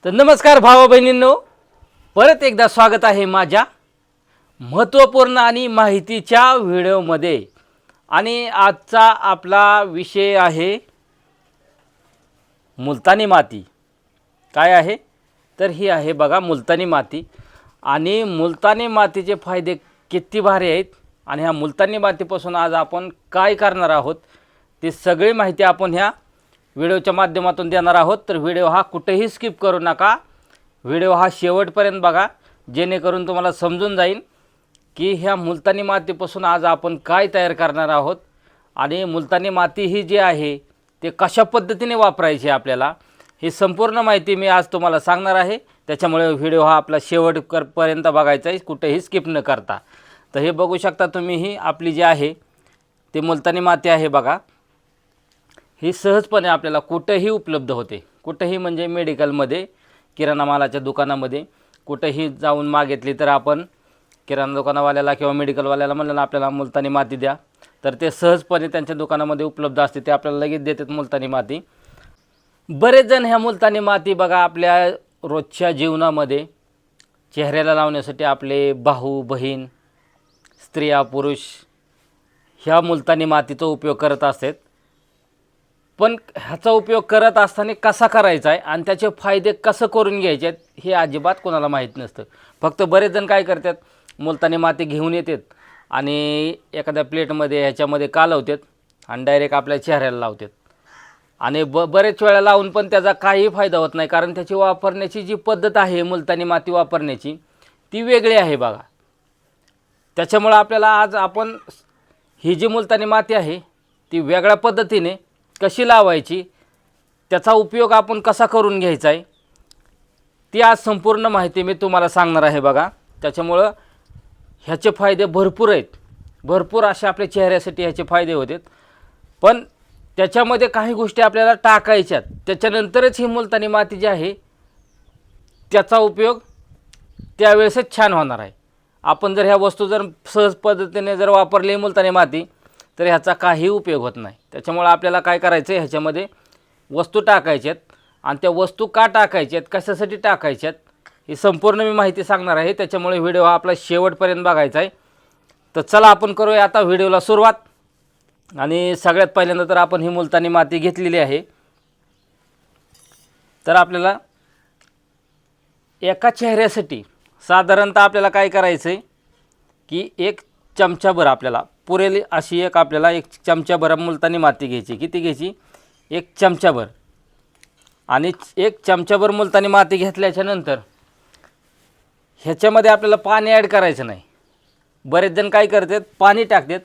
तर नमस्कार भावा बहिणींनो, परत एकदा स्वागत आहे माझ्या महत्त्वपूर्ण आणि माहितीच्या व्हिडिओमध्ये। आणि आजचा आपला विषय आहे मुलतानी माती। काय आहे तर ही आहे बघा मुलतानी माती। आणि मुलतानी मातीचे फायदे किती भारी आहेत आणि ह्या मुलतानी मातीपासून आज आपण काय करणार आहोत ती सगळी माहिती आपण ह्या व्हिडिओच्या माध्यमातून देणार आहोत। तर व्हिडिओ हा कुठेही स्किप करू नका, व्हिडिओ हा शेवटपर्यंत बघा, जेणेकरून तुम्हाला समजून जाईल की ह्या मुलतानी मातीपासून आज आपण काय तयार करणार आहोत आणि मुलतानी माती ही जी आहे ते कशा पद्धतीने वापरायची आपल्याला, ही संपूर्ण माहिती मी आज तुम्हाला सांगणार आहे। त्याच्यामुळे व्हिडिओ हा आपला शेवटपर्यंत बघायचा आहे, कुठेही स्किप न करता। तर हे बघू शकता तुम्ही, ही आपली जी आहे ते मुलतानी माती आहे बघा। ही सहजपणे आपल्याला कुठेही उपलब्ध होते, कुठेही म्हणजे मेडिकलमध्ये, किराणा मालाच्या दुकानामध्ये कुठेही जाऊन मागितली तर आपण किराणा दुकानवाल्याला किंवा मेडिकलवाल्याला म्हणलं ना आपल्याला मुलतानी माती द्या, तर ते सहजपणे त्यांच्या दुकानामध्ये उपलब्ध असते, ते आपल्याला लगेच देतात मुलतानी माती। बरेच जण ह्या मुलतानी माती बघा आपल्या रोजच्या जीवनामध्ये चेहऱ्याला लावण्यासाठी आपले भाऊ बहीण, स्त्रिया पुरुष ह्या मुलतानी मातीचा उपयोग करत असतात। पण ह्याचा उपयोग करत असताना कसा करायचा आहे आणि त्याचे फायदे कसं करून घ्यायचे आहेत हे अजिबात कोणाला माहीत नसतं। फक्त बरेच जण काय करतात, मुलतानी माती घेऊन येतात आणि एखाद्या प्लेटमध्ये ह्याच्यामध्ये कालवतात आणि डायरेक्ट आपल्या चेहऱ्याला लावतात। आणि बरेच वेळा लावून पण त्याचा काही फायदा होत नाही, कारण त्याची वापरण्याची जी पद्धत आहे मुलतानी माती वापरण्याची ती वेगळी आहे बघा। त्याच्यामुळे आपल्याला आज आपण ही जी मुलतानी माती आहे ती वेगळ्या पद्धतीने कशी लावायची, त्याचा उपयोग आपण कसा करून घ्यायचा आहे ती आज संपूर्ण माहिती मी तुम्हाला सांगणार आहे बघा। त्याच्यामुळं ह्याचे फायदे भरपूर आहेत, भरपूर असे आपल्या चेहऱ्यासाठी ह्याचे फायदे होतात। पण त्याच्यामध्ये काही गोष्टी आपल्याला टाकायच्यात, त्याच्यानंतरच ही मुलतानी माती जी आहे त्याचा उपयोग त्यावेळेसच छान होणार आहे। आपण जर ह्या वस्तू जर सहज पद्धतीने जर वापरली मुलतानी माती तर ह्याचा काही उपयोग होत नाही। त्याच्यामुळे आपल्याला काय करायचं आहे, ह्याच्यामध्ये वस्तू टाकायच्यात आणि त्या वस्तू का टाकायच्यात, कशासाठी टाकायच्यात ही संपूर्ण मी माहिती सांगणार आहे। त्याच्यामुळे व्हिडिओ हा आपला शेवटपर्यंत बघायचा आहे। तर चला आपण करूया आता व्हिडिओला सुरुवात। आणि सगळ्यात पहिल्यांदा तर आपण ही मुलतानी माती घेतलेली आहे, तर आपल्याला एका चेहऱ्यासाठी साधारणतः आपल्याला काय करायचं आहे की एक चमचाभर आपल्याला पुरेल अशी आपल्याला एक चमचाभर मुलतानी माती घ्यायची। किती घ्यायची? एक चमचाभर। आणि एक चमचाभर मुलतानी माती घेतल्याच्या नंतर ह्याच्यामध्ये आपल्याला पाणी ॲड करायचं नाही। बरेच जण काय करतात, पाणी टाकतात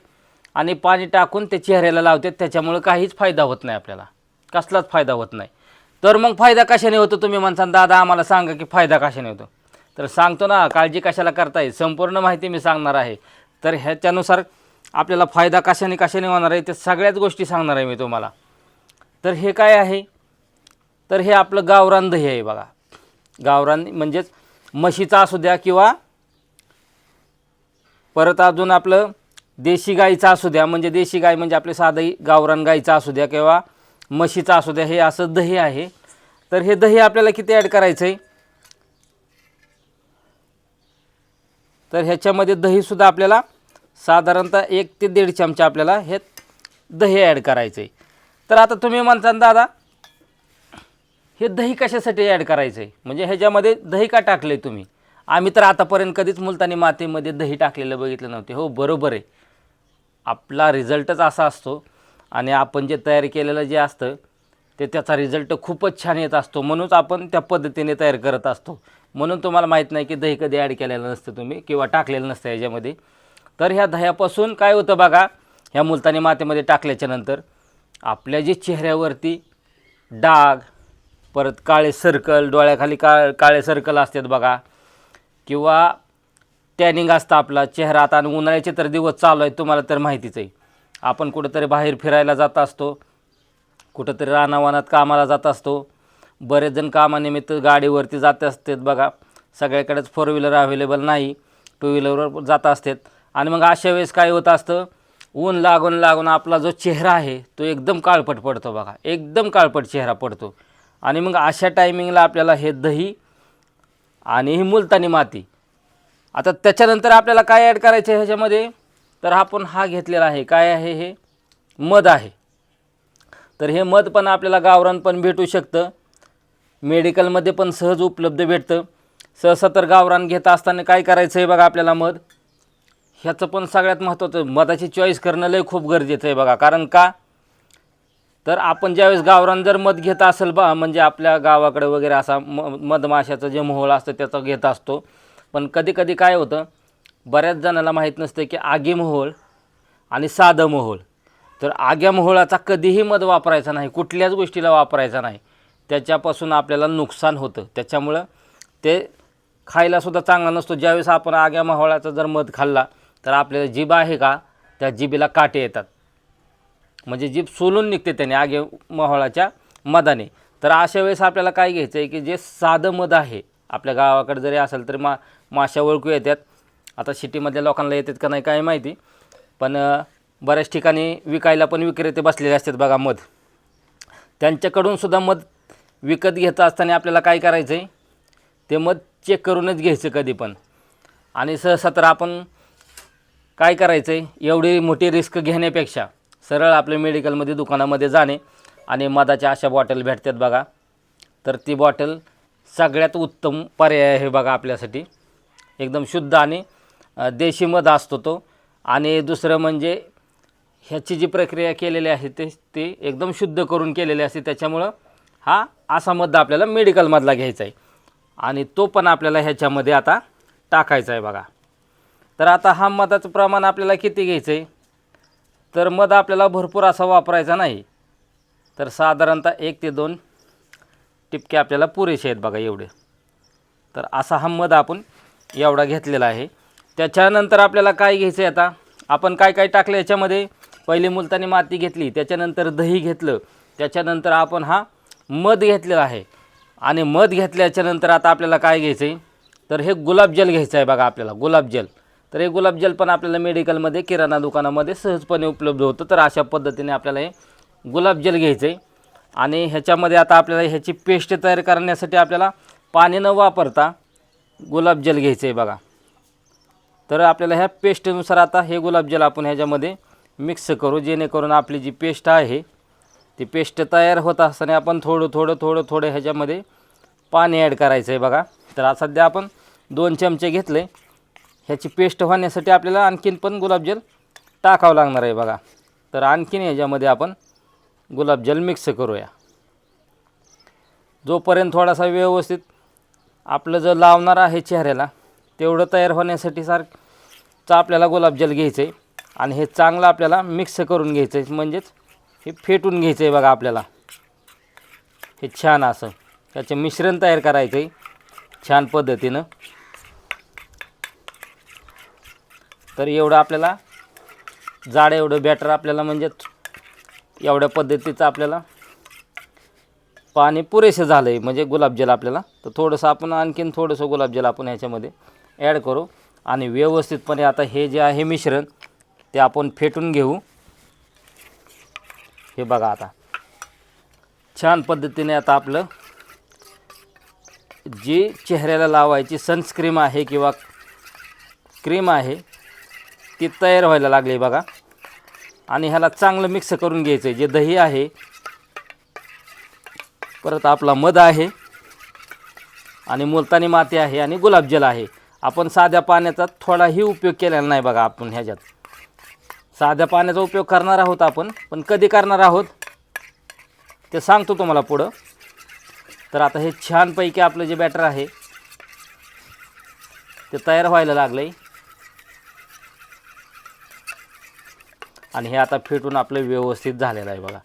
आणि पाणी टाकून ते चेहऱ्याला लावतात, त्याच्यामुळे काहीच फायदा होत नाही, आपल्याला कसलाच फायदा होत नाही। तर मग फायदा कशाने होतो तुम्ही म्हणसान, दादा आम्हाला सांगा की फायदा कशाने होतो। तर सांगतो ना, काळजी कशाला करताय, संपूर्ण माहिती मी सांगणार आहे। तर ह्याच्यानुसार आपल्याला फायदा कशाने होणार आहे ते सगळ्याच गोष्टी सांगणार आहे मी तुम्हाला। तर हे काय आहे, तर हे आपलं गावरान दही आहे बघा। गावरान म्हणजेच म्हशीचा असू द्या किंवा परत अजून आपलं देशी गाईचा असू द्या, म्हणजे देशी गाय म्हणजे आपले साधी गावरान गाईचा असू द्या किंवा म्हशीचा असू द्या, हे असं दही आहे। तर हे दही आपल्याला किती ॲड करायचं आहे, तर ह्याच्यामध्ये दहीसुद्धा आपल्याला साधारणतः 1 ते 1.5 चमचा आपल्याला हे दही ॲड करायचं आहे। तर आता तुम्ही म्हणता दादा हे दही कशासाठी ॲड करायचं आहे, म्हणजे ह्याच्यामध्ये दही का टाकले तुम्ही? आम्ही तर आतापर्यंत कधीच मुलतानी मातीमध्ये दही टाकलेलं बघितलं नव्हते। हो बरोबर आहे, आपला रिझल्टच असा असतो आणि आपण जे तयार केलेलं जे असतं ते त्याचा रिझल्ट खूपच छान येत असतो, म्हणूनच आपण त्या पद्धतीने तयार करत असतो। म्हणून तुम्हाला माहीत नाही की दही कधी ॲड केलेलं नसतं तुम्ही किंवा टाकलेलं नसतं ह्याच्यामध्ये। तर ह्या दह्यापासून काय होतं बघा, ह्या मुलतानी मातीमध्ये टाकल्याच्यानंतर आपल्या जे चेहऱ्यावरती डाग, परत काळे सर्कल, डोळ्याखाली काळे सर्कल असतात बघा, किंवा टॅनिंग असतं आपला चेहरा। आता आणि उन्हाळ्याचे तर दिवस चालू आहेत, तुम्हाला तर माहितीच आहे। आपण कुठंतरी बाहेर फिरायला जात असतो, कुठंतरी रानावनात कामाला जात असतो, बरेच जण कामानिमित्त गाडीवरती जात असतात बघा। सगळ्याकडेच 4 व्हीलर अवेलेबल नाही, 2 व्हीलरवर जात असतात। आणि मग अशा वेळेस काय होत असतं, ऊन लागून आपला जो चेहरा आहे तो एकदम काळपट पडतो बघा, एकदम काळपट चेहरा पडतो। आणि मग अशा टायमिंगला आपल्याला हे दही आणि ही मुलतानी माती, आता त्याच्यानंतर आपल्याला काय ॲड करायचं आहे ह्याच्यामध्ये, तर आपण हा घेतलेला आहे, काय आहे हे, मध आहे. तर हे मध पण आपल्याला गावरान पण भेटू शकतं, मेडिकलमध्ये पण सहज उपलब्ध भेटतं. सहसा तर गावरान घेत असताना काय करायचं आहे बघा, आपल्याला मध ह्याचं पण सगळ्यात महत्त्वाचं, मधाची चॉईस करणं लय खूप गरजेचं आहे बघा. कारण का, तर आपण ज्यावेळेस गावरान जर मध घेत असेल बा, म्हणजे आपल्या गावाकडे वगैरे असा मधमाशाचं जे मोहोळ असतं त्याचं घेत असतो. पण कधी कधी काय होतं, बऱ्याच जणांना माहीत नसतं की आगी मोहोळ आणि साधं मोहोळ. तर आग्या मोहोळाचा कधीही मध वापरायचा नाही, कुठल्याच गोष्टीला वापरायचा नाही, त्याच्यापासून आपल्याला नुकसान होतं. त्याच्यामुळं ते खायलासुद्धा चांगला नसतो. ज्यावेळेस आपण आग्या मोहोळाचा जर मध खाल्ला तर आपल्याला जीभ आहे का, त्या जिभेला काटे येतात, म्हणजे जीभ सोलून निघते त्याने आगे मोहोळाच्या मधाने. तर अशा वेळेस आपल्याला काय घ्यायचं आहे की जे साधं मध आहे, आपल्या गावाकडे जरी असेल तरी माशा ओळखू येतात. आता सिटीमधल्या लोकांना येतात का नाही काय माहिती, पण बऱ्याच ठिकाणी विकायला पण विक्रेते बसलेले असतात बघा मध, त्यांच्याकडून सुद्धा मध विकत घेत असताना आपल्याला काय करायचं आहे, ते मध चेक करूनच घ्यायचं कधी पण. आणि सहसा तर आपण काय करायचं आहे, एवढी मोठी रिस्क घेण्यापेक्षा सरळ आपल्या मेडिकलमध्ये दुकानामध्ये जाणे आणि मधाच्या अशा बॉटल भेटतात बघा, तर ती बॉटल सगळ्यात उत्तम पर्याय आहे बघा आपल्यासाठी. एकदम शुद्ध आणि देशी मध असतो तो. आणि दुसरं म्हणजे ह्याची जी प्रक्रिया केलेली आहे ते एकदम शुद्ध करून केलेली असते. त्याच्यामुळं हा असा मध आपल्याला मेडिकलमधला घ्यायचा आहे आणि तो पण आपल्याला ह्याच्यामध्ये आता टाकायचा आहे बघा. तर आता हा मधाचं प्रमाण आपल्याला किती घ्यायचं आहे, तर मध आपल्याला भरपूर असा वापरायचा नाही, तर साधारणतः 1 ते 2 टिपके आपल्याला पुरेसे आहेत बघा एवढे. तर असा हा मध आपण एवढा घेतलेला आहे. त्याच्यानंतर आपल्याला काय घ्यायचं आहे, आता आपण काय काय टाकलं याच्यामध्ये, पहिली मुलतानी माती घेतली, त्याच्यानंतर दही घेतलं, त्याच्यानंतर आपण हा मध घेतलेला आहे. आणि मध घेतल्याच्यानंतर आता आपल्याला काय घ्यायचं आहे, तर हे गुलाबजल घ्यायचं आहे बघा आपल्याला, गुलाबजल. तर हे गुलाबजल पण आपल्याला मेडिकलमध्ये किराणा दुकानामध्ये सहजपणे उपलब्ध होतं. तर अशा पद्धतीने आपल्याला हे गुलाबजल घ्यायचं आहे. आणि ह्याच्यामध्ये आता आपल्याला ह्याची पेस्ट तयार करण्यासाठी आपल्याला पाणी न वापरता गुलाबजल घ्यायचं आहे बघा. तर आपल्याला ह्या पेस्टनुसार आता हे गुलाबजल आपण ह्याच्यामध्ये मिक्स करू, जेणेकरून आपली जी पेस्ट आहे ती पेस्ट तयार होत असताना आपण थोडं ह्याच्यामध्ये पाणी ॲड करायचं आहे बघा. तर आज सध्या आपण 2 चमचे घेतले, ह्याची पेस्ट होण्यासाठी आपल्याला आणखीन पण गुलाबजल टाकावं लागणार आहे बघा. तर आणखीन ह्याच्यामध्ये आपण गुलाबजल मिक्स करूया. जोपर्यंत थोडासा व्यवस्थित आपलं जर लावणार आहे चेहऱ्याला तेवढं तयार होण्यासाठी सारखं आपल्याला गुलाबजल घ्यायचं आहे आणि हे चांगलं आपल्याला मिक्स करून घ्यायचं आहे, म्हणजेच हे फेटून घ्यायचं आहे बघा आपल्याला. हे छान असं त्याचे मिश्रण तयार करायचं आहे छान पद्धतीनं. तर एवढं आपल्याला जाड एवढं बॅटर आपल्याला, म्हणजे एवढ्या पद्धतीचं आपल्याला पाणी पुरेसं झालं आहे, म्हणजे गुलाबजल आपल्याला. तर थोडंसं आपण आणखीन थोडंसं गुलाबजल आपण ह्याच्यामध्ये ॲड करू आणि व्यवस्थितपणे आता हे जे आहे मिश्रण ते आपण फेटून घेऊ. हे बघा आता छान पद्धतीने आता आपलं जी चेहऱ्याला लावायची सनस्क्रीम आहे किंवा क्रीम आहे ती तयार व्हायला लागली बघा. आणि ह्याला चांगलं मिक्स करून घ्यायचं आहे. जे दही आहे, परत आपला मध आहे आणि मुलतानी माती आहे आणि गुलाबजल आहे. आपण साध्या पाण्याचा थोडाही उपयोग केलेला नाही बघा. आपण ह्याच्यात साध्या पाण्याचा उपयोग करणार आहोत आपण, पण कधी करणार आहोत ते सांगतो तुम्हाला पुढं. तर आता हे छानपैकी आपलं जे बॅटर आहे ते तयार व्हायला लागलं आहे आणि हे आता फेटून आपलं व्यवस्थित झालेलं आहे बघा.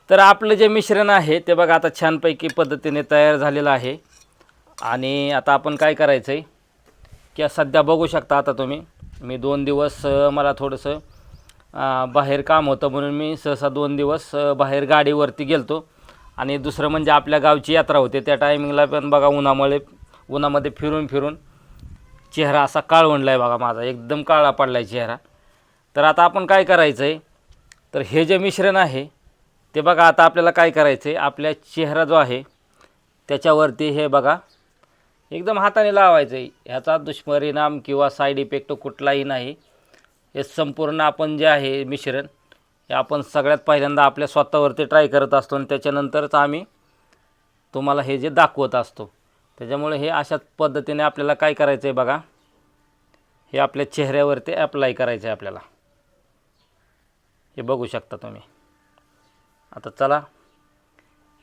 तर आपलं जे मिश्रण आहे ते बघा आता छानपैकी पद्धतीने तयार झालेलं आहे. आणि आता आपण काय करायचं आहे की सध्या बघू शकता आता तुम्ही, मी 2 दिवस मला थोडंसं बाहेर काम होतं म्हणून मी सहसा 2 दिवस बाहेर गाडीवरती गेलतो. आणि दुसरं म्हणजे आपल्या गावची यात्रा होते, त्या टायमिंगला पण बघा उन्हामध्ये फिरून चेहरा असा काळवंडला आहे बघा, माझा एकदम काळा पडला आहे चेहरा. तर आता आपण काय करायचं आहे, तर हे जे मिश्रण आहे ते बघा आता आपल्याला काय करायचं आहे, आपल्या चेहरा जो आहे त्याच्यावरती हे बघा एकदम हाताने लावायचं आहे. ह्याचा दुष्परिणाम किंवा साईड इफेक्ट कुठलाही नाही. हे संपूर्ण आपण जे आहे मिश्रण हे आपण सगळ्यात पहिल्यांदा आपल्या स्वतःवरती ट्राय करत असतो आणि त्याच्यानंतरच आम्ही तुम्हाला हे जे दाखवत असतो. त्याच्यामुळे हे अशाच पद्धतीने आपल्याला काय करायचं आहे बघा, हे आपल्या चेहऱ्यावरती अप्लाय करायचं आहे आपल्याला. हे बघू शकता तुम्ही. आता चला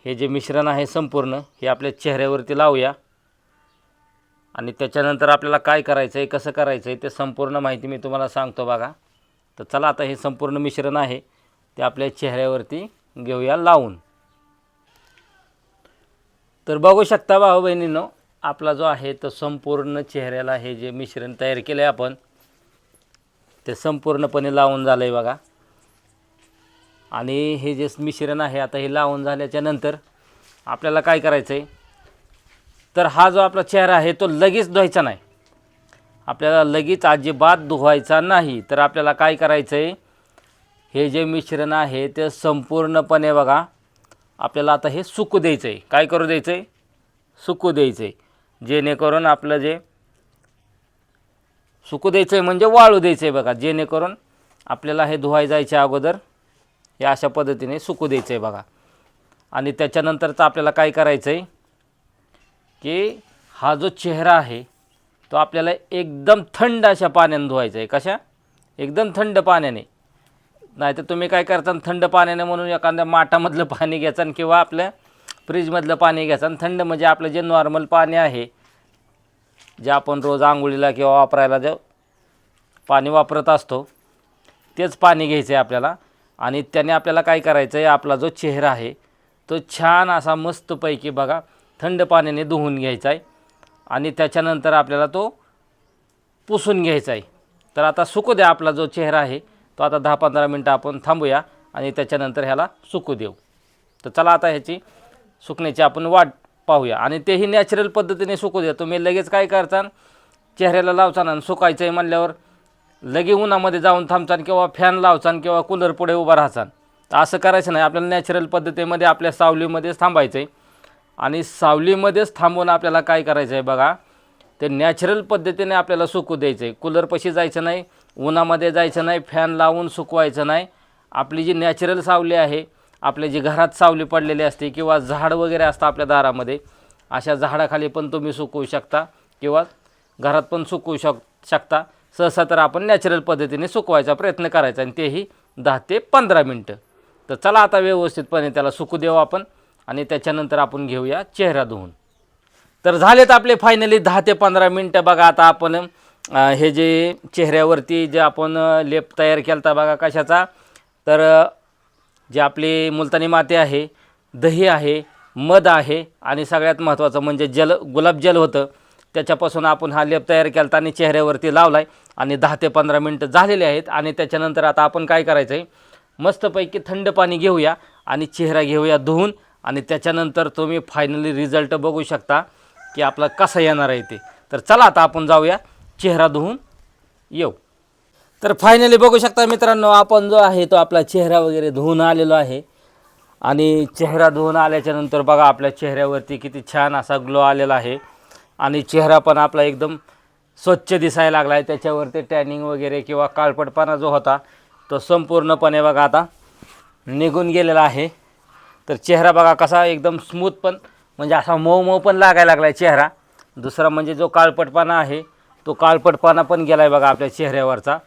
हे जे मिश्रण आहे संपूर्ण हे आपल्या चेहऱ्यावरती लावूया आणि त्याच्यानंतर आपल्याला काय करायचं आहे, कसं करायचं आहे ते संपूर्ण माहिती मी तुम्हाला सांगतो बघा. तर चला आता हे संपूर्ण मिश्रण आहे ते आपल्या चेहऱ्यावरती घेऊया लावून. तर बघू शकता भाऊ बहिणींनो, आपला जो आहे तो संपूर्ण चेहऱ्याला हे जे मिश्रण तयार केलं आहे आपण ते संपूर्णपणे लावून झालं आहे बघा. आणि हे जे मिश्रण आहे आता हे लावून झाल्याच्या नंतर आपल्याला काय करायचं आहे, तर हा जो आपला चेहरा आहे तो लगेच धुवायचा नाही. आपल्याला लगेच अजिबात धुवायचा नाही. तर आपल्याला काय करायचं आहे, हे जे मिश्रण आहे ते संपूर्णपणे बघा आपल्याला आता हे सुकू द्यायचं आहे. काय करू द्यायचं आहे, सुकू द्यायचं आहे. जेणेकरून आपलं जे सुकू द्यायचं आहे म्हणजे वाळू द्यायचं आहे बघा. जेणेकरून आपल्याला हे धुवाय जायच्या अगोदर हे अशा पद्धतीने सुकू द्यायचं आहे बघा. आणि त्याच्यानंतरच आपल्याला काय करायचं आहे की हा जो चेहरा आहे तो आपल्याला एकदम थंड अशा पाण्याने धुवायचा आहे. कशा, एकदम थंड पाण्याने. नाही तर तुम्ही काय करता, थंड पाण्याने म्हणून एखाद्या माठामधलं पाणी घ्यायचं आणि किंवा आपल्या फ्रीजमधलं पाणी घ्यायचं आणि थंड म्हणजे आपलं जे नॉर्मल पाणी आहे जे आपण रोज आंघोळीला किंवा वापरायला जे पाणी वापरत असतो तेच पाणी घ्यायचं आहे आपल्याला. आणि त्याने आपल्याला काय करायचं आहे, आपला जो चेहरा आहे तो छान असा मस्तपैकी बघा थंड पाण्याने धुवून घ्यायचा आहे आणि त्याच्यानंतर आपल्याला तो पुसून घ्यायचा आहे. तर आता सुकू द्या आपला जो चेहरा आहे तो आता 10-15 मिनटं आपण थांबूया आणि त्याच्यानंतर ह्याला सुकू देऊ. तर चला आता ह्याची सुकण्याची आपण वाट पाहूया आणि तेही नॅचरल पद्धतीने सुकू द्या. तुम्ही लगेच काय करता, चेहऱ्याला लावचान आणि सुकायचं आहे म्हणल्यावर लगे उन्हामध्ये जाऊन थांबचान किंवा फॅन लावचान किंवा कूलर पुढे उभा राहाचान. तर असं करायचं नाही. आपल्याला नॅचरल पद्धतीमध्ये आपल्या सावलीमध्येच थांबायचं आहे आणि सावलीमध्येच थांबून आपल्याला काय करायचं आहे बघा, ते नॅचरल पद्धतीने आपल्याला सुकू द्यायचं आहे. कूलरपाशी जायचं नाही, उन्हामध्ये जायचं नाही, फॅन लावून सुकवायचं नाही. आपली जी नॅचरल सावली आहे, आपल्या जी घरात सावली पडलेली असते किंवा झाड वगैरे असतं आपल्या दारामध्ये, अशा झाडाखाली पण तुम्ही सुकवू शकता किंवा घरात पण सुकवू शकता. सहसा तर आपण नॅचरल पद्धतीने सुकवायचा प्रयत्न करायचा आणि तेही 10 ते 15 मिनटं. तर चला आता व्यवस्थितपणे त्याला सुकू देऊ आपण आणि त्याच्यानंतर आपण घेऊया चेहरा धुवून. तर झालेत आपले फायनली 10 ते 15 मिनटं बघा. आता आपण हे जे चेहऱ्यावरती जे आपण लेप तयार केला होता बघा कशाचा, तर जे आपली मुलतानी माती आहे, दही आहे, मध आहे आणि सगळ्यात महत्त्वाचं म्हणजे गुलाबजल होतं. त्याच्यापासून आपण हा लेप तयार केला होता आणि चेहऱ्यावरती लावला आहे आणि 10 ते 15 मिनटं झालेले आहेत. आणि त्याच्यानंतर आता आपण काय करायचं आहे, मस्तपैकी थंड पाणी घेऊया आणि चेहरा घेऊया धुवून आणि त्याच्यानंतर तुम्ही फायनली रिझल्ट बघू शकता की आपला कसा येणार आहे ते. तर चला आता आपण जाऊया चेहरा धुवून येऊ. तर फायनली बघू शकता मित्रांनो, आपण जो आहे तो आपला चेहरा वगैरे धुवून आलेलो आहे आणि चेहरा धुवून आल्याच्यानंतर बघा आपल्या चेहऱ्यावरती किती छान असा ग्लो आलेला आहे आणि चेहरा पण आपला एकदम स्वच्छ दिसायला लागला आहे. त्याच्यावरती टॅनिंग वगैरे किंवा काळपटपणा जो होता तो संपूर्णपणे बघा आता निघून गेलेला आहे. तर चेहरा बघा कसा एकदम स्मूथ पण म्हणजे असा मऊ मऊ पण लागायला लागला आहे चेहरा. दुसरा म्हणजे जो काळपटपणा आहे तो काळपटपणा पण गेला आहे बघा आपल्या चेहऱ्यावरचा.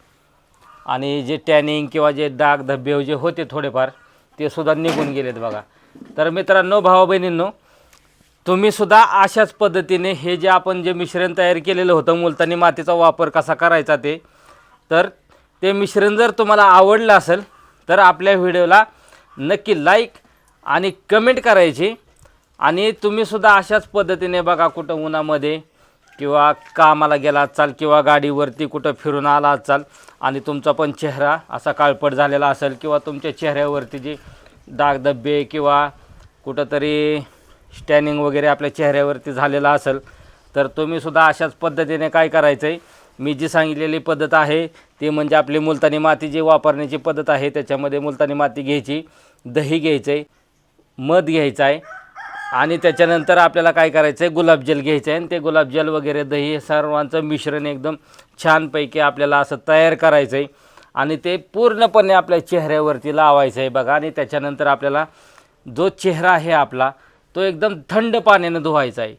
आणि जे टॅनिंग किंवा जे डाग धब्बे जे होते थोडेफार ते सुद्धा निघून गेलेत बघा. तर मित्रांनो, भावा बहिणींनो, तुम्हीसुद्धा अशाच पद्धतीने हे जे आपण जे मिश्रण तयार केलेलं होतं मुलतानी मातीचा वापर कसा करायचा तर ते मिश्रण जर तुम्हाला आवडलं असेल तर आपल्या व्हिडिओला नक्की लाईक आणि कमेंट करायची. आणि तुम्हीसुद्धा अशाच पद्धतीने बघा कुठं उन्हामध्ये किंवा कामाला गेला असाल किंवा गाडीवरती कुठं फिरून आला असाल आणि तुमचा पण चेहरा असा काळपट झालेला असेल किंवा तुमच्या चेहऱ्यावरती जे डागधब्बे किंवा कुठंतरी स्टॅनिंग वगैरे आपल्या चेहऱ्यावरती झालेला असेल तर तुम्हीसुद्धा अशाच पद्धतीने काय करायचं आहे, मी जी सांगितलेली पद्धत आहे ती म्हणजे आपली मुलतानी माती जी वापरण्याची पद्धत आहे. त्याच्यामध्ये मुलतानी माती घ्यायची, दही घ्यायचं आहे, मध घ्यायचं आहे आणि त्याच्यानंतर आपल्याला काय करायचं आहे, गुलाबजल घ्यायचं आहे आणि ते गुलाबजल वगैरे दही हे सर्वांचं मिश्रण एकदम छानपैकी आपल्याला असं तयार करायचं आहे आणि ते पूर्णपणे आपल्या चेहऱ्यावरती लावायचं आहे बघा. आणि त्याच्यानंतर आपल्याला जो चेहरा आहे आपला तो एकदम थंड पाण्याने धुवायचा आहे.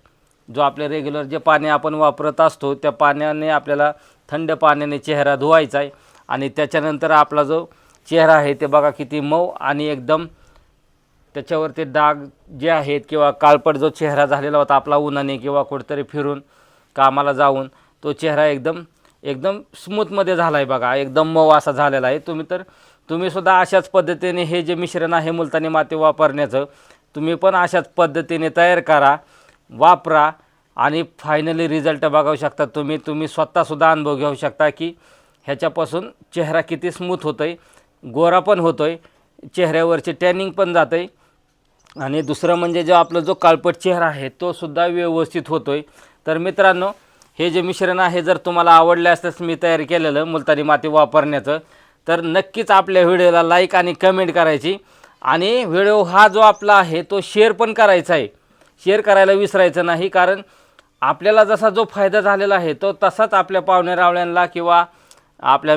जो आपले रेग्युलर जे पाणी आपण वापरत असतो त्या पाण्याने आपल्याला थंड पाण्याने चेहरा धुवायचा आहे आणि त्याच्यानंतर आपला जो चेहरा आहे ते बघा किती मऊ आणि एकदम त्याच्यावर ते डाग जे आहेत किंवा काळपट जो चेहरा झालेला होता आपला उन्हाने किंवा कुठेतरी फिरून कामाला जाऊन तो चेहरा एकदम स्मूथमध्ये झाला आहे बघा, एकदम मऊ असा झालेला आहे. तुम्ही सुद्धा अशाच पद्धतीने हे जे मिश्रण आहे मुलतानी माती वापरण्याचं तुम्ही पण अशाच पद्धतीने तयार करा, वापरा आणि फायनली रिझल्ट बघू शकता. तुम्ही स्वतःसुद्धा अनुभव घेऊ शकता की ह्याच्यापासून चेहरा किती स्मूथ होतो आहे, गोरा पण होतो आहे, चेहऱ्यावरचे टॅनिंग पण जातं आहे आणि दुसरं म्हणजे जो आपला जो काळपट चेहरा आहे तो सुद्धा व्यवस्थित होतो आहे. तर मित्रांनो, हे जे मिश्रण आहे जर तुम्हाला आवडले असल्यास मी तयार केलेलं मुलतानी माती वापरण्याचं तर नक्कीच आपल्या व्हिडिओला लाईक आणि कमेंट करायची आणि व्हिडिओ हा जो आपला आहे तो शेअर पण करायचा आहे. शेअर करायला विसरायचं नाही, कारण आपल्याला जसा जो फायदा झालेला आहे तो तसाच आपल्या पाहुण्यारावळ्यांना किंवा आपल्या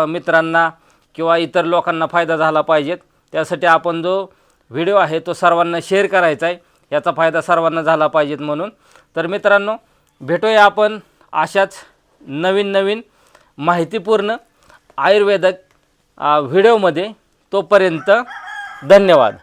मित्रांना किंवा इतर लोकांना फायदा झाला पाहिजेत. त्यासाठी आपण जो व्हिडिओ आहे तो सर्वांना शेअर करायचा आहे, याचा फायदा सर्वांना झाला पाहिजेत म्हणून. तर मित्रांनो, भेटूया आपण अशाच नवीन माहितीपूर्ण आयुर्वेदिक व्हिडिओमध्ये. तोपर्यंत धन्यवाद.